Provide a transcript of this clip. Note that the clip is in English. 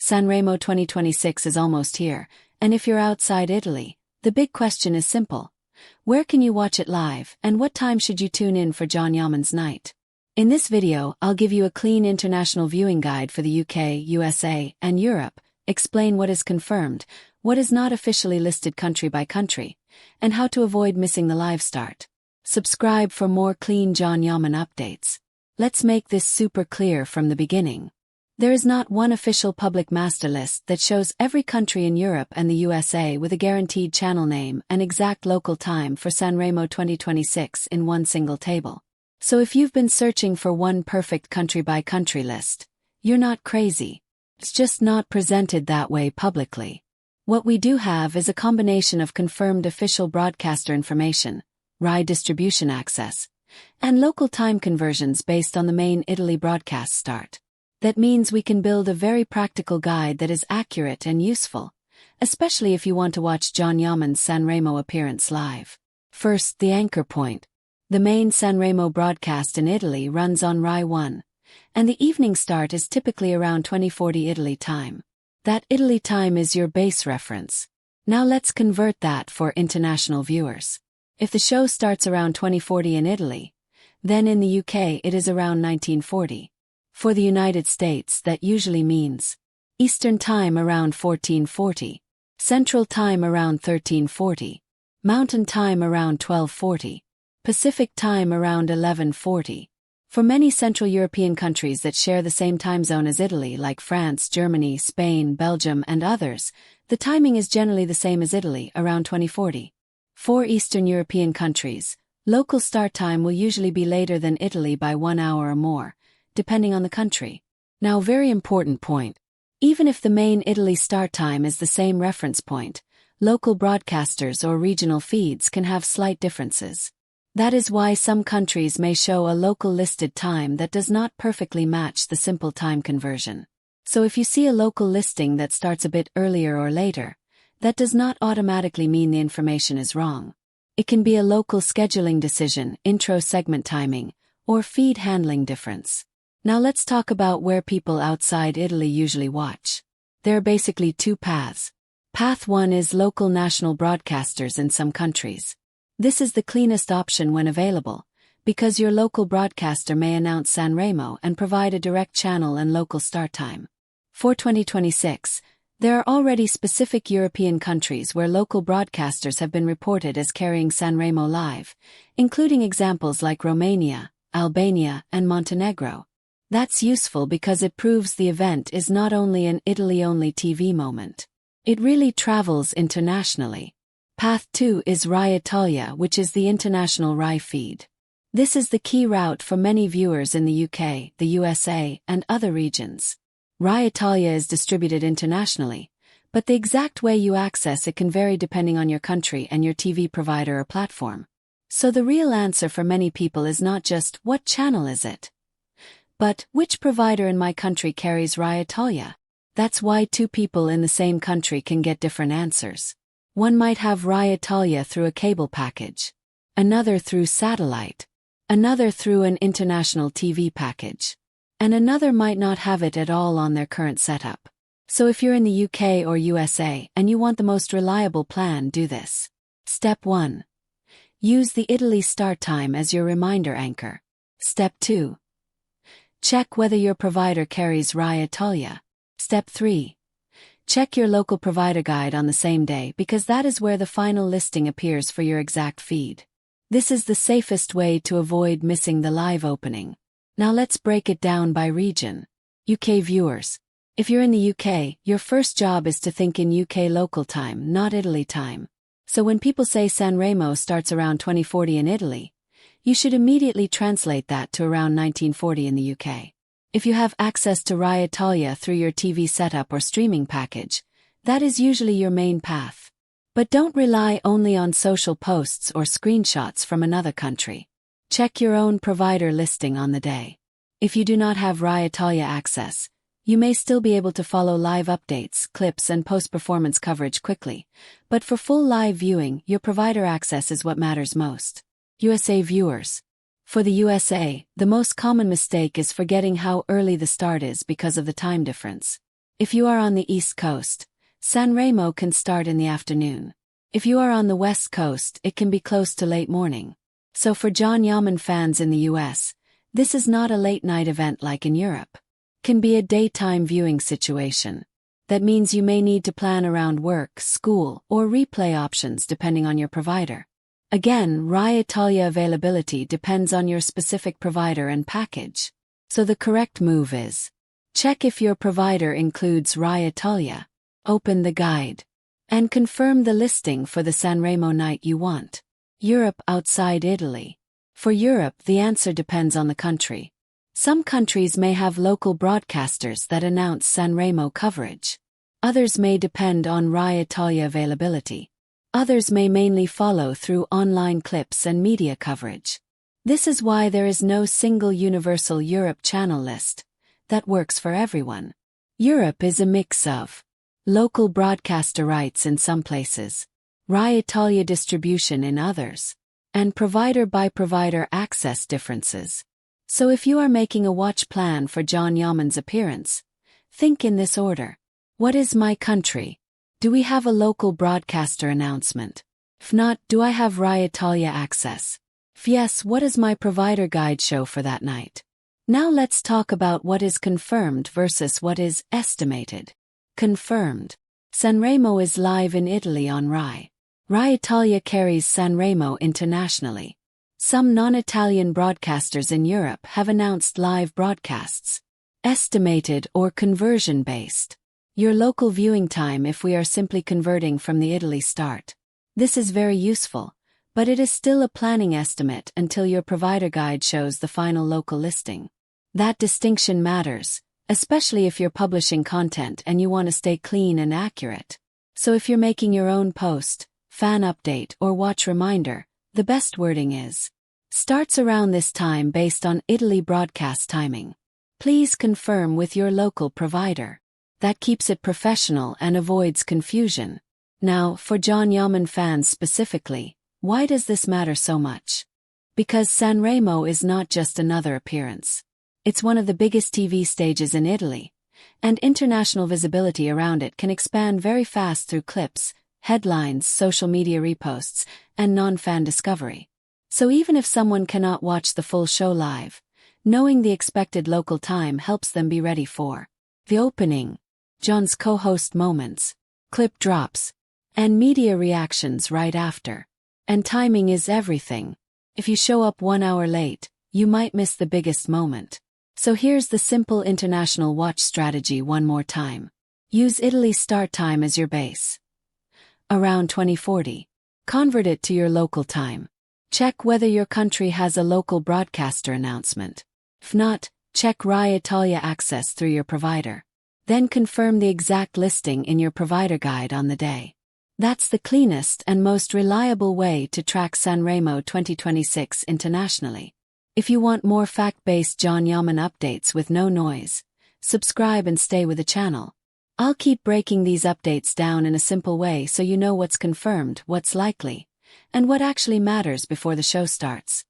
Sanremo 2026 is almost here, and if you're outside Italy, the big question is simple. Where can you watch it live, and what time should you tune in for Yaman's night? In this video, I'll give you a clean international viewing guide for the UK, USA, and Europe, explain what is confirmed, what is not officially listed country by country, and how to avoid missing the live start. Subscribe for more clean Yaman updates. Let's make this super clear from the beginning. There is not one official public master list that shows every country in Europe and the USA with a guaranteed channel name and exact local time for Sanremo 2026 in one single table. So if you've been searching for one perfect country-by-country list, you're not crazy. It's just not presented that way publicly. What we do have is a combination of confirmed official broadcaster information, Rai distribution access, and local time conversions based on the main Italy broadcast start. That means we can build a very practical guide that is accurate and useful, especially if you want to watch Yaman's Sanremo appearance live. First, the anchor point. The main Sanremo broadcast in Italy runs on Rai 1, and the evening start is typically around 2040 Italy time. That Italy time is your base reference. Now let's convert that for international viewers. If the show starts around 2040 in Italy, then in the UK it is around 1940. For the United States, that usually means Eastern Time around 1440, Central Time around 1340, Mountain Time around 1240, Pacific Time around 1140. For many Central European countries that share the same time zone as Italy, like France, Germany, Spain, Belgium, and others, the timing is generally the same as Italy, around 2040. For Eastern European countries, local start time will usually be later than Italy by 1 hour or more, depending on the country. Now, very important point. Even if the main Italy start time is the same reference point, local broadcasters or regional feeds can have slight differences. That is why some countries may show a local listed time that does not perfectly match the simple time conversion. So if you see a local listing that starts a bit earlier or later, that does not automatically mean the information is wrong. It can be a local scheduling decision, intro segment timing, or feed handling difference. Now let's talk about where people outside Italy usually watch. There are basically two paths. Path 1 is local national broadcasters in some countries. This is the cleanest option when available, because your local broadcaster may announce Sanremo and provide a direct channel and local start time. For 2026, there are already specific European countries where local broadcasters have been reported as carrying Sanremo live, including examples like Romania, Albania, and Montenegro. That's useful because it proves the event is not only an Italy-only TV moment. It really travels internationally. Path 2 is Rai Italia, which is the international Rai feed. This is the key route for many viewers in the UK, the USA, and other regions. Rai Italia is distributed internationally, but the exact way you access it can vary depending on your country and your TV provider or platform. So the real answer for many people is not just, what channel is it? But, which provider in my country carries Rai Italia? That's why two people in the same country can get different answers. One might have Rai Italia through a cable package, another through satellite, another through an international TV package, and another might not have it at all on their current setup. So if you're in the UK or USA and you want the most reliable plan, do this. Step 1. Use the Italy start time as your reminder anchor. Step 2. Check whether your provider carries Rai Italia. Step 3. Check your local provider guide on the same day because that is where the final listing appears for your exact feed. This is the safest way to avoid missing the live opening. Now let's break it down by region. UK viewers. If you're in the UK, your first job is to think in UK local time, not Italy time. So when people say Sanremo starts around 2040 in Italy, you should immediately translate that to around 1940 in the UK. If you have access to Rai Italia through your TV setup or streaming package, that is usually your main path. But don't rely only on social posts or screenshots from another country. Check your own provider listing on the day. If you do not have Rai Italia access, you may still be able to follow live updates, clips, and post-performance coverage quickly. But for full live viewing, your provider access is what matters most. USA viewers. For the USA, the most common mistake is forgetting how early the start is because of the time difference. If you are on the East Coast, Sanremo can start in the afternoon. If you are on the West Coast, it can be close to late morning. So for John Yaman fans in the US, this is not a late-night event like in Europe. Can be a daytime viewing situation. That means you may need to plan around work, school, or replay options depending on your provider. Again, Rai Italia availability depends on your specific provider and package. So the correct move is: check if your provider includes Rai Italia, open the guide, and confirm the listing for the Sanremo night you want. Europe outside Italy. For Europe, the answer depends on the country. Some countries may have local broadcasters that announce Sanremo coverage. Others may depend on Rai Italia availability. Others may mainly follow through online clips and media coverage. This is why there is no single universal Europe channel list that works for everyone. Europe is a mix of local broadcaster rights in some places, Rai Italia distribution in others, and provider-by-provider access differences. So if you are making a watch plan for John Yaman's appearance, think in this order. What is my country? Do we have a local broadcaster announcement? If not, do I have Rai Italia access? If yes, what does my provider guide show for that night? Now let's talk about what is confirmed versus what is estimated. Confirmed. Sanremo is live in Italy on Rai. Rai Italia carries Sanremo internationally. Some non-Italian broadcasters in Europe have announced live broadcasts. Estimated or conversion-based. Your local viewing time if we are simply converting from the Italy start. This is very useful, but it is still a planning estimate until your provider guide shows the final local listing. That distinction matters, especially if you're publishing content and you want to stay clean and accurate. So if you're making your own post, fan update, or watch reminder, the best wording is: starts around this time based on Italy broadcast timing. Please confirm with your local provider. That keeps it professional and avoids confusion. Now, for John Yaman fans specifically, why does this matter so much? Because Sanremo is not just another appearance. It's one of the biggest TV stages in Italy, and international visibility around it can expand very fast through clips, headlines, social media reposts, and non-fan discovery. So even if someone cannot watch the full show live, knowing the expected local time helps them be ready for the opening, John's co-host moments, clip drops, and media reactions right after. And timing is everything. If you show up 1 hour late, you might miss the biggest moment. So here's the simple international watch strategy one more time. Use Italy start time as your base. Around 2040. Convert it to your local time. Check whether your country has a local broadcaster announcement. If not, check Rai Italia access through your provider. Then confirm the exact listing in your provider guide on the day. That's the cleanest and most reliable way to track Sanremo 2026 internationally. If you want more fact-based John Yaman updates with no noise, subscribe and stay with the channel. I'll keep breaking these updates down in a simple way so you know what's confirmed, what's likely, and what actually matters before the show starts.